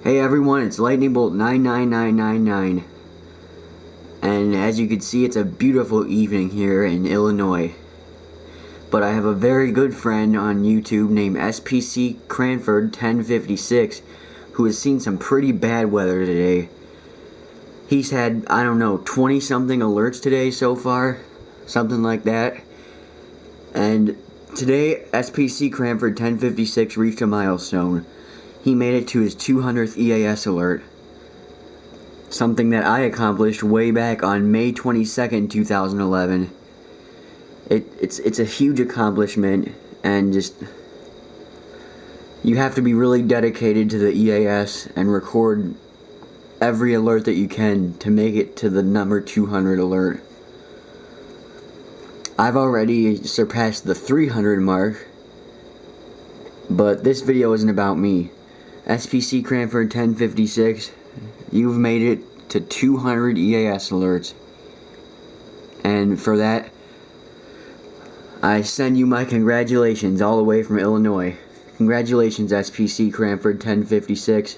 Hey everyone, it's Lightning Bolt 99999, and as you can see, it's a beautiful evening here in Illinois. But I have a very good friend on YouTube named SPCcranford1056 who has seen some pretty bad weather today. He's had, I don't know, 20 something alerts today so far, something like that. And today, SPCcranford1056 reached a milestone. He made it to his 200th EAS alert. Something that I accomplished way back on May 22nd, 2011. It's a huge accomplishment, and just you have to be really dedicated to the EAS and record every alert that you can to make it to the number 200 alert. I've already surpassed the 300 mark, but this video isn't about me. SPCcranford1056, you've made it to 200 EAS alerts, and for that I send you my congratulations all the way from Illinois. Congratulations, SPCcranford1056.